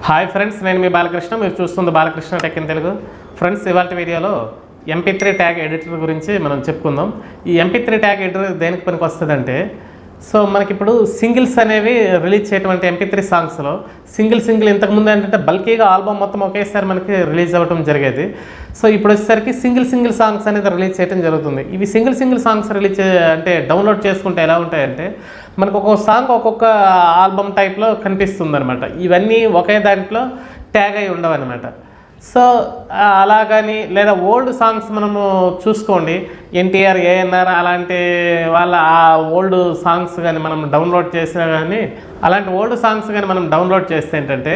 Hi friends, నేను మీ బాలకృష్ణ. మీరు చూస్తుంది Balakrishna tech in Telugu. Friends, ఇవాళ వీడియోలో MP3 ట్యాగ్ ఎడిటర్ గురించి మనం చెప్పుకుందాం. ఈ MP3 ట్యాగ్ ఎడిటర్ దేనికి పనికి వస్తుందంటే, సో మనకిప్పుడు సింగిల్స్ అనేవి రిలీజ్ చేయటువంటి MP3 సాంగ్స్లో సింగిల్ ఇంతకుముందు ఏంటంటే బల్కీగా ఆల్బమ్ మొత్తం ఒకేసారి మనకి రిలీజ్ అవ్వడం జరిగేది. సో ఇప్పుడు వచ్చేసరికి సింగిల్ సాంగ్స్ అనేది రిలీజ్ చేయడం జరుగుతుంది. ఇవి సింగిల్ సాంగ్స్ రిలీజ్ అంటే డౌన్లోడ్ చేసుకుంటే ఎలా ఉంటాయంటే, మనకు ఒక్కొక్క సాంగ్ ఒక్కొక్క ఆల్బమ్ టైప్లో కనిపిస్తుంది అనమాట. ఇవన్నీ ఒకే దాంట్లో ట్యాగ్ అయి ఉండవు అనమాట. సో అలాగని లేదా ఓల్డ్ సాంగ్స్ మనము చూసుకోండి, ఎన్టీఆర్, ఏఎన్ఆర్ అలాంటి వాళ్ళ ఆ ఓల్డ్ సాంగ్స్ కానీ మనం డౌన్లోడ్ చేసినా కానీ, అలాంటి ఓల్డ్ సాంగ్స్ కానీ మనం డౌన్లోడ్ చేస్తే ఏంటంటే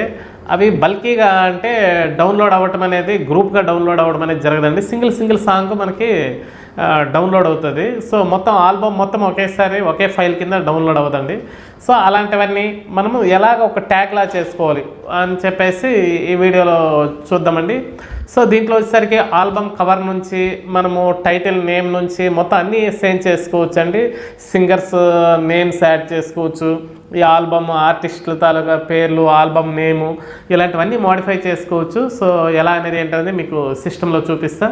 అవి బల్కీగా అంటే డౌన్లోడ్ అవ్వటం అనేది, గ్రూప్గా డౌన్లోడ్ అవ్వడం అనేది జరగదండి. సింగిల్ సాంగ్ మనకి డౌన్లోడ్ అవుతుంది. సో మొత్తం ఆల్బమ్ మొత్తం ఒకేసారి ఒకే ఫైల్ కింద డౌన్లోడ్ అవుతుంది. సో అలాంటివన్నీ మనము ఎలాగ ఒక ట్యాగ్లా చేసుకోవాలి అని చెప్పేసి ఈ వీడియోలో చూద్దామండి. సో దీంట్లో వచ్చేసరికి ఆల్బమ్ కవర్ నుంచి మనము టైటిల్ నేమ్ నుంచి మొత్తం అన్నీ చేంజ్ చేసుకోవచ్చు అండి. సింగర్స్ నేమ్స్ యాడ్ చేసుకోవచ్చు, ఈ ఆల్బమ్ ఆర్టిస్టుల తాలూకా పేర్లు, ఆల్బమ్ నేము, ఇలాంటివన్నీ మోడిఫై చేసుకోవచ్చు. సో ఎలా అనేది ఏంటనేది మీకు సిస్టంలో చూపిస్తా.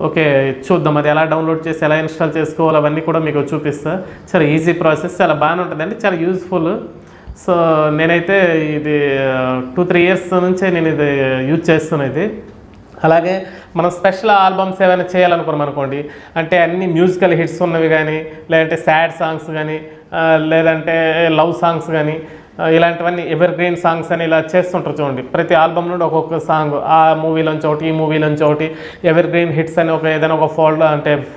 ఓకే, చూద్దాం అది ఎలా డౌన్లోడ్ చేసి ఎలా ఇన్స్టాల్ చేసుకోవాలి అవన్నీ కూడా మీకు చూపిస్తా. చాలా ఈజీ ప్రాసెస్, చాలా బాగానే ఉంటుందండి, చాలా యూజ్ఫుల్. సో నేనైతే ఇది 2-3 ఇయర్స్ నుంచే నేను ఇది యూజ్ చేస్తున్నాను ఇది. అలాగే మనం స్పెషల్ ఆల్బమ్స్ ఏమైనా చేయాలనుకున్నాం అనుకోండి, అంటే అన్ని మ్యూజికల్ హిట్స్ ఉన్నవి కానీ, లేదంటే సాడ్ సాంగ్స్ కానీ, లేదంటే లవ్ సాంగ్స్ కానీ, ఇలాంటివన్నీ ఎవర్ గ్రీన్ సాంగ్స్ అని ఇలా చేస్తుంటారు చూడండి. ప్రతి ఆల్బమ్ నుండి ఒక్కొక్క సాంగ్, ఆ మూవీలోంచి ఒకటి, ఈ మూవీలోంచి ఒకటి, ఎవర్ గ్రీన్ హిట్స్ అని ఏదైనా ఒక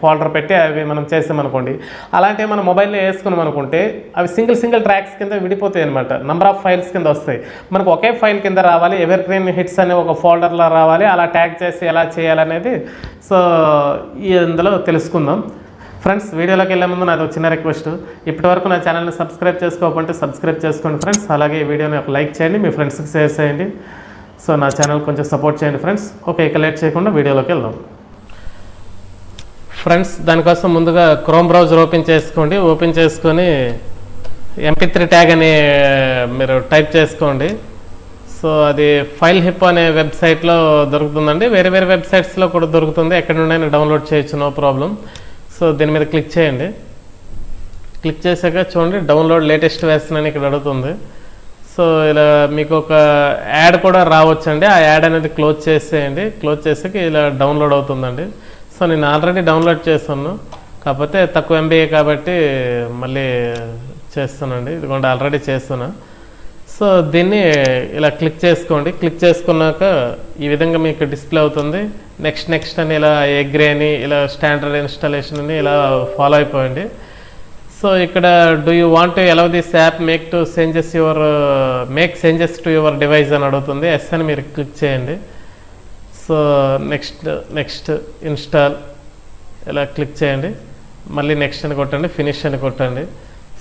ఫోల్డర్ పెట్టి అవి మనం చేసామనుకోండి. అలాంటివి మనం మొబైల్లో వేసుకున్నాం అనుకుంటే అవి సింగిల్ ట్రాక్స్ కింద విడిపోతాయి అనమాట. నెంబర్ ఆఫ్ ఫైల్స్ కింద వస్తాయి. మనకు ఒకే ఫైల్ కింద రావాలి, ఎవర్ గ్రీన్ హిట్స్ అనే ఒక ఫోల్డర్లో రావాలి. అలా ట్యాగ్ చేసి ఎలా చేయాలనేది సో ఇందులో తెలుసుకుందాం. ఫ్రెండ్స్, వీడియోలోకి వెళ్ళే ముందు నాది ఒక చిన్న రిక్వెస్ట్, ఇప్పటివరకు నా ఛానల్ని సబ్స్క్రైబ్ చేసుకోకపోతే సబ్స్క్రైబ్ చేసుకోండి ఫ్రెండ్స్. అలాగే ఈ వీడియోని ఒక లైక్ చేయండి, మీ ఫ్రెండ్స్కి షేర్ చేయండి. సో నా ఛానల్ కొంచెం సపోర్ట్ చేయండి ఫ్రెండ్స్. ఓకే, ఇక లేట్ చేయకుండా వీడియోలోకి వెళ్దాం. ఫ్రెండ్స్, దానికోసం ముందుగా క్రోమ్ బ్రౌజర్ ఓపెన్ చేసుకోండి. ఓపెన్ చేసుకొని MP3 ట్యాగ్ అని మీరు టైప్ చేసుకోండి. సో అది ఫైల్ హిప్ అనే వెబ్సైట్లో దొరుకుతుందండి. వేరే వెబ్సైట్స్లో కూడా దొరుకుతుంది, ఎక్కడ నుండైనా డౌన్లోడ్ చేయొచ్చు, నో ప్రాబ్లం. సో దీని మీద క్లిక్ చేయండి. క్లిక్ చేశాక చూడండి, డౌన్లోడ్ లేటెస్ట్ వెర్షన్ అని ఇక్కడ అడుగుతుంది. సో ఇలా మీకు ఒక యాడ్ కూడా రావచ్చండి. ఆ యాడ్ అనేది క్లోజ్ చేసేయండి. క్లోజ్ చేసాక ఇలా డౌన్లోడ్ అవుతుందండి. సో నేను ఆల్రెడీ డౌన్లోడ్ చేస్తాను, కాకపోతే తక్కువ MB కాబట్టి మళ్ళీ చేస్తానండి. ఇదిగోండి, ఆల్రెడీ చేస్తున్నా. సో దీన్ని ఇలా క్లిక్ చేసుకోండి. క్లిక్ చేసుకున్నాక ఈ విధంగా మీకు డిస్ప్లే అవుతుంది. నెక్స్ట్ అని ఇలా ఎగ్రీ అని, ఇలా స్టాండర్డ్ ఇన్స్టాలేషన్ అని ఇలా ఫాలో అయిపోయింది. సో ఇక్కడ do you want to allow this app make changes to your device అని అడుగుతుంది. ఎస్ అని మీరు క్లిక్ చేయండి. సో నెక్స్ట్ ఇన్స్టాల్ ఇలా క్లిక్ చేయండి. మళ్ళీ నెక్స్ట్ అని కొట్టండి, ఫినిష్ అని కొట్టండి.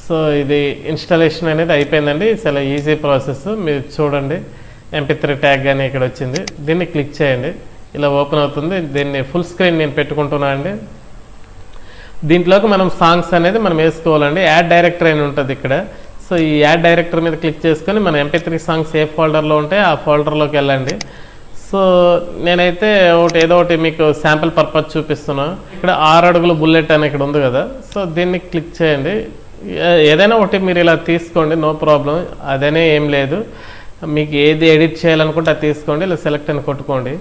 సో ఇది ఇన్స్టాలేషన్ అనేది అయిపోయిందండి. చాలా ఈజీ ప్రాసెస్. మీరు చూడండి, MP3 ట్యాగ్ అని ఇక్కడ వచ్చింది. దీన్ని క్లిక్ చేయండి, ఇలా ఓపెన్ అవుతుంది. దీన్ని ఫుల్ స్క్రీన్ నేను పెట్టుకుంటున్నాను అండి. దీంట్లోకి మనం సాంగ్స్ అనేది మనం వేసుకోవాలండి. యాడ్ డైరెక్టర్ అని ఉంటుంది ఇక్కడ. సో ఈ యాడ్ డైరెక్టర్ మీద క్లిక్ చేసుకొని మన MP3 సాంగ్స్ ఏ ఫోల్డర్లో ఉంటాయో ఆ ఫోల్డర్లోకి వెళ్ళండి. సో నేనైతే ఏదో ఒకటి మీకు శాంపిల్ పర్పస్ చూపిస్తున్నాను. ఇక్కడ 6 అడుగుల బుల్లెట్ అని ఇక్కడ ఉంది కదా. సో దీన్ని క్లిక్ చేయండి. ఏదైనా ఒకటి మీరు ఇలా తీసుకోండి, నో ప్రాబ్లం. అదనే ఏం లేదు, మీకు ఏది ఎడిట్ చేయాలనుకుంటే అది తీసుకోండి. ఇలా సెలెక్ట్ అని కొట్టుకోండి.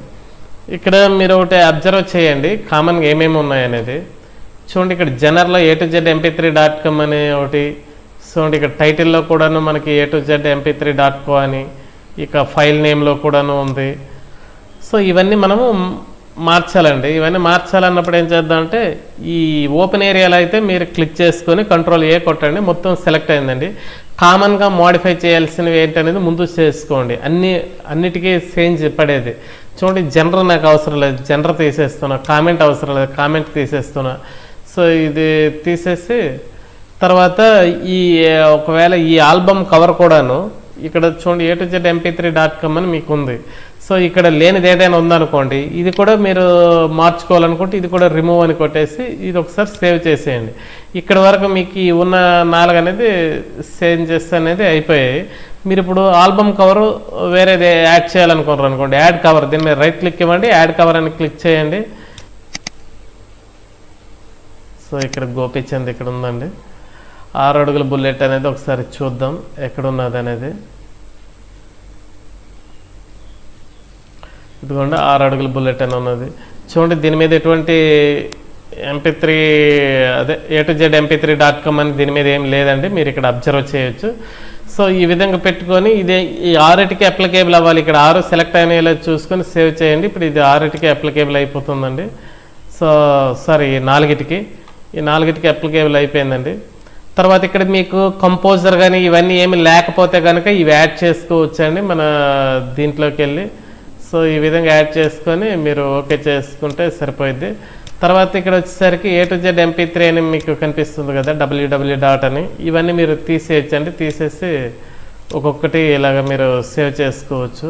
ఇక్కడ మీరు ఒకటి అబ్జర్వ్ చేయండి, కామన్గా ఏమేమి ఉన్నాయనేది చూడండి. ఇక్కడ జనరల్లో A2Z MP3.com అని ఒకటి చూడండి. ఇక్కడ టైటిల్లో కూడాను మనకి A2ZMP3.co అని, ఇక ఫైల్ నేమ్లో కూడాను ఉంది. సో ఇవన్నీ మనము మార్చాలండి. ఇవన్నీ మార్చాలన్నప్పుడు ఏం చేద్దామంటే, ఈ ఓపెన్ ఏరియాలో అయితే మీరు క్లిక్ చేసుకొని Ctrl+A కొట్టండి. మొత్తం సెలెక్ట్ అయిందండి. కామన్గా మోడిఫై చేయాల్సినవి ఏంటనేది ముందు చేసుకోండి. అన్నిటికీ చేంజ్ పడేది చూడండి. జనరల్ నాకు అవసరం లేదు, జనరల్ తీసేస్తున్నా. కామెంట్ అవసరం లేదు, కామెంట్ తీసేస్తున్నా. సో ఇది తీసేసి తర్వాత ఒకవేళ ఈ ఆల్బమ్ కవర్ కూడాను ఇక్కడ చూడండి A2ZMP3.com అని మీకు ఉంది. సో ఇక్కడ లేనిది ఏదైనా ఉందనుకోండి, ఇది కూడా మీరు మార్చుకోవాలనుకుంటే ఇది కూడా రిమూవ్ అని కొట్టేసి ఇది ఒకసారి సేవ్ చేసేయండి. ఇక్కడ వరకు మీకు ఈ ఉన్న 4 అనేది చేంజెస్ అనేది అయిపోయాయి. మీరు ఇప్పుడు ఆల్బమ్ కవర్ వేరేది యాడ్ చేయాలనుకున్నారు అనుకోండి, యాడ్ కవర్, దీని మీద రైట్ క్లిక్ ఇవ్వండి, యాడ్ కవర్ అని క్లిక్ చేయండి. సో ఇక్కడ గోపిచంద్ ఇక్కడ ఉందండి. 6 అడుగుల బుల్లెట్ అనేది ఒకసారి చూద్దాం ఎక్కడ ఉన్నది అనేది. ఇదిగోండి 6 అడుగుల బుల్లెట్ అని ఉన్నది చూడండి. దీని మీద ఎటువంటి mp3 అదే a2z mp3.com అని దీని మీద ఏం లేదండి, మీరు ఇక్కడ అబ్జర్వ్ చేయొచ్చు. సో ఈ విధంగా పెట్టుకొని ఇదే ఈ 6టికి అప్లికేబుల్ అవ్వాలి. ఇక్కడ 6 సెలెక్ట్ అయినా చూసుకొని సేవ్ చేయండి. ఇప్పుడు ఇది 6టికి అప్లికేబుల్ అయిపోతుందండి. సో సారీ 4టికి, ఈ 4టికి అప్లికేబుల్ అయిపోయిందండి. తర్వాత ఇక్కడ మీకు కంపోజర్ కానీ ఇవన్నీ ఏమి లేకపోతే కనుక ఇవి యాడ్ చేసుకోవచ్చండి మన దీంట్లోకి వెళ్ళి. సో ఈ విధంగా యాడ్ చేసుకొని మీరు ఓకే చేసుకుంటే సరిపోయిద్ది. తర్వాత ఇక్కడ వచ్చేసరికి a2z mp3 అని మీకు కనిపిస్తుంది కదా, www అని, ఇవన్నీ మీరు తీసేయచ్చండి. తీసేసి ఒక్కొక్కటి ఇలాగ మీరు సేవ్ చేసుకోవచ్చు,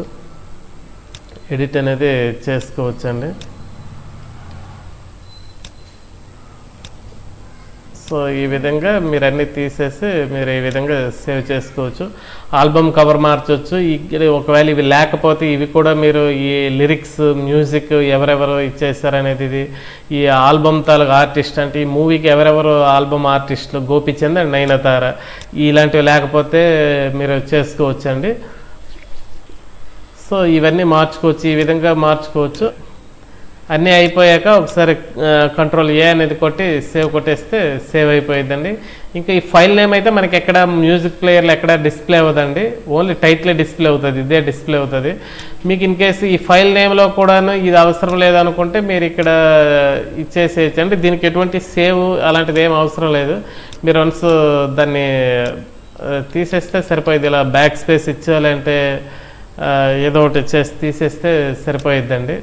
ఎడిట్ అనేది చేసుకోవచ్చండి. సో ఈ విధంగా మీరు అన్నీ తీసేసి మీరు ఈ విధంగా సేవ్ చేసుకోవచ్చు. ఆల్బమ్ కవర్ మార్చవచ్చు. ఒకవేళ ఇవి లేకపోతే ఇవి కూడా మీరు ఈ లిరిక్స్, మ్యూజిక్ ఎవరెవరు ఇచ్చేసారనేది, ఇది ఈ ఆల్బమ్ తాలూకు ఆర్టిస్ట్ అంటే ఈ మూవీకి ఎవరెవరు ఆల్బమ్ ఆర్టిస్టులు, గోపిచంద్ అండ్ నయనతార, ఇలాంటివి లేకపోతే మీరు చేసుకోవచ్చండి. సో ఇవన్నీ మార్చుకోవచ్చు, ఈ విధంగా మార్చుకోవచ్చు. అన్నీ అయిపోయాక ఒకసారి కంట్రోల్ ఏ అనేది కొట్టి సేవ్ కొట్టేస్తే సేవ్ అయిపోయిందండి. ఇంకా ఈ ఫైల్ నేమ్ అయితే మనకి ఎక్కడ మ్యూజిక్ ప్లేయర్లో ఎక్కడ డిస్ప్లే అవ్వదండి, ఓన్లీ టైటిల్ డిస్ప్లే అవుతుంది, ఇదే డిస్ప్లే అవుతుంది. మీకు ఇన్ కేసు ఈ ఫైల్ నేమ్లో కూడాను ఇది అవసరం లేదనుకుంటే మీరు ఇక్కడ ఇచ్చేసేయచ్చండి. దీనికి ఎటువంటి సేవ్ అలాంటిది ఏం అవసరం లేదు. మీరు వన్స్ దాన్ని తీసేస్తే సరిపోయింది. ఇలా బ్యాక్ స్పేస్ ఇచ్చాలంటే ఏదో ఒకటి చేసి తీసేస్తే సరిపోయిద్దండి.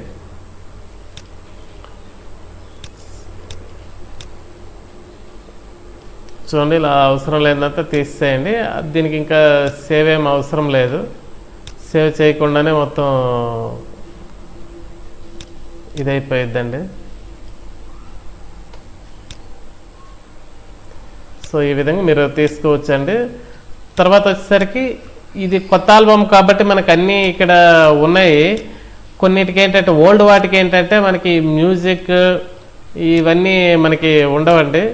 చూడండి ఇలా అవసరం లేదంతా తీసేయండి. దీనికి ఇంకా సేవ్ ఏం అవసరం లేదు, సేవ్ చేయకుండానే మొత్తం ఇదైపోయిద్దండి. సో ఈ విధంగా మీరు తీసుకోవచ్చండి. తర్వాత వచ్చేసరికి ఇది కొత్త ఆల్బమ్ కాబట్టి మనకు అన్నీ ఇక్కడ ఉన్నాయి. కొన్నిటికి ఏంటంటే ఓల్డ్ వాటికి ఏంటంటే మనకి మ్యూజిక్ ఇవన్నీ మనకి ఉండవండి.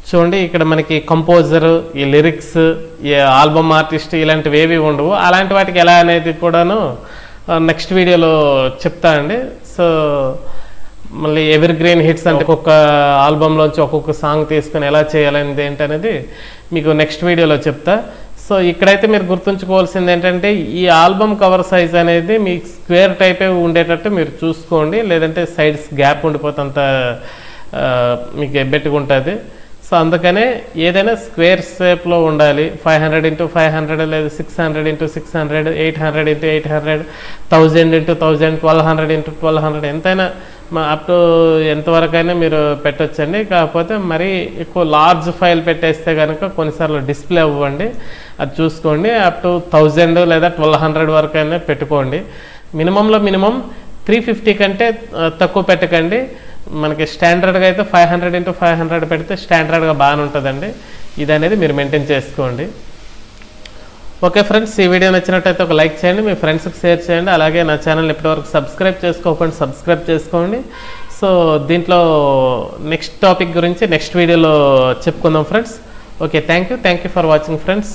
చూడండి ఇక్కడ మనకి కంపోజరు, ఈ లిరిక్స్, ఈ ఆల్బమ్ ఆర్టిస్ట్ ఇలాంటివి ఏవి ఉండవు. అలాంటి వాటికి ఎలా అనేది కూడాను నెక్స్ట్ వీడియోలో చెప్తానండి. సో మళ్ళీ ఎవర్ గ్రీన్ హిట్స్ అంటే ఒక్కొక్క ఆల్బంలోంచి ఒక్కొక్క సాంగ్ తీసుకొని ఎలా చేయాలనేది ఏంటనేది మీకు నెక్స్ట్ వీడియోలో చెప్తా. సో ఇక్కడైతే మీరు గుర్తుంచుకోవాల్సింది ఏంటంటే ఈ ఆల్బమ్ కవర్ సైజ్ అనేది మీకు స్క్వేర్ టైపే ఉండేటట్టు మీరు చూసుకోండి, లేదంటే సైడ్స్ గ్యాప్ ఉండిపోతంత మీకు ఎబ్బెట్టుకుంటుంది. సో అందుకనే ఏదైనా స్క్వేర్ షేప్లో ఉండాలి. 500 x 500 లేదా 600 x 600, 800 x 800, 1000 x 1000, 1200 x 1200 ఎంతైనా అప్ టు ఎంతవరకైనా మీరు పెట్టొచ్చండి. కాకపోతే మరీ ఎక్కువ లార్జ్ ఫైల్ పెట్టేస్తే కనుక కొన్నిసార్లు డిస్ప్లే అవ్వండి, అది చూసుకోండి. అప్ టు 1000 లేదా 1200 వరకైనా పెట్టుకోండి. మినిమంలో మినిమం 350 కంటే తక్కువ పెట్టకండి. మనకి స్టాండర్డ్గా అయితే 500 x 500 పెడితే స్టాండర్డ్గా బాగానే ఉంటుందండి. ఇది అనేది మీరు మెయింటైన్ చేసుకోండి. ఓకే ఫ్రెండ్స్, ఈ వీడియో నచ్చినట్టయితే ఒక లైక్ చేయండి, మీ ఫ్రెండ్స్కి షేర్ చేయండి. అలాగే నా ఛానల్ ఇప్పటివరకు సబ్స్క్రైబ్ చేసుకోకండి, సబ్స్క్రైబ్ చేసుకోండి. సో దీంట్లో నెక్స్ట్ టాపిక్ గురించి నెక్స్ట్ వీడియోలో చెప్పుకుందాం friends. Okay, thank you for watching friends.